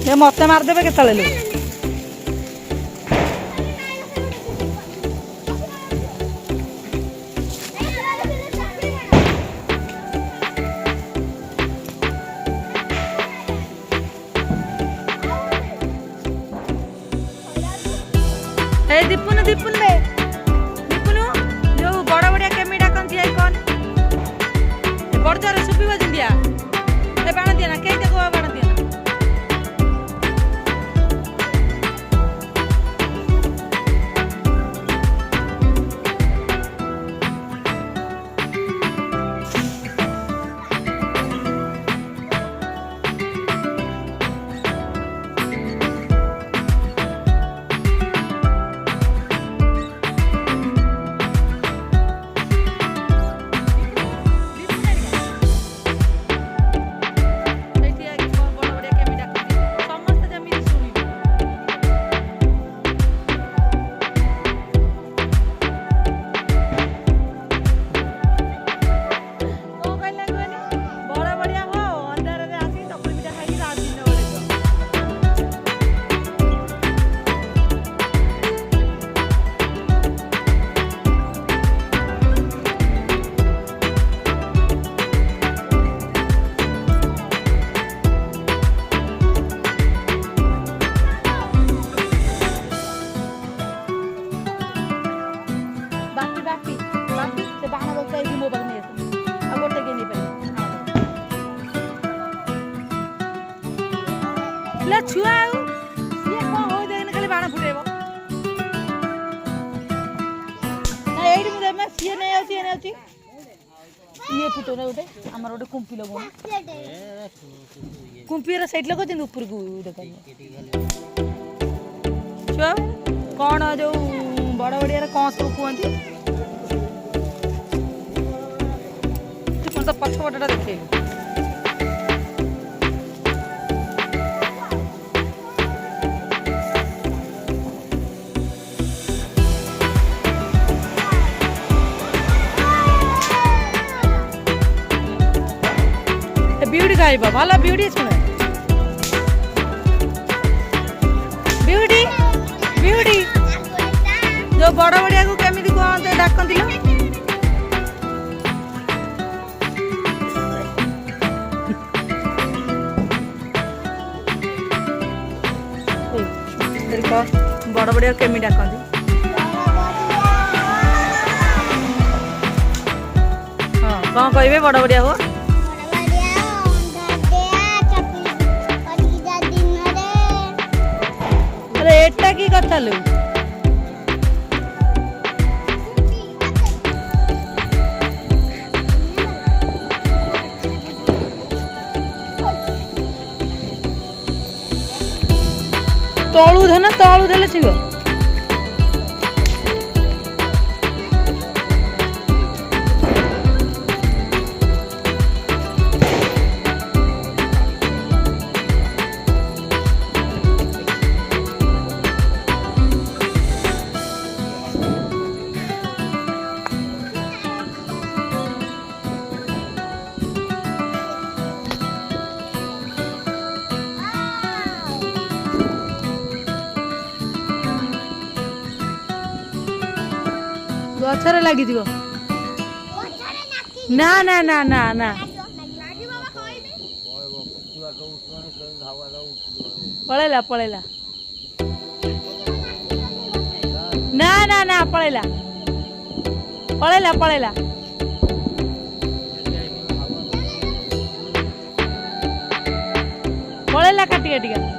ये मत मारदेवे के दीपुन दीपुन बे दीपुन जो बड़ा बड़िया केमी डाकन थी कौन बड़ जोर सुपी बजिंदिया ए बाण दिया ना के देखो बाण दिया ना छुआ ये कौन हो देखने खाली बाण फुटेब ना एडी मुझे मैं सीए नहीं आउची ये फुटो ना उठे हमर उठे कुंपी लगो कुंपी रे साइड लगो जंद ऊपर को देखो छुआ कौन जो बड़ा बड़िया रे कौन सब कहंती तू कोन तो पछपटटा देखे ब्यूटी खाइबा भला ब्यूटी सुने ब्यूटी ब्यूटी जो बड़ बड़िया को केमिति कहते डाकंती बड़ बड़िया केमी डाकंती हाँ कौन कहबे बड़ बड़िया हो एटा की कथा लो तलू धन तलू देले छिगो गछरे लागि दियो ना ना ना ना ना पळेला पळेला ना ना ना पळेला पळेला पळेला पळेला काटी काटिका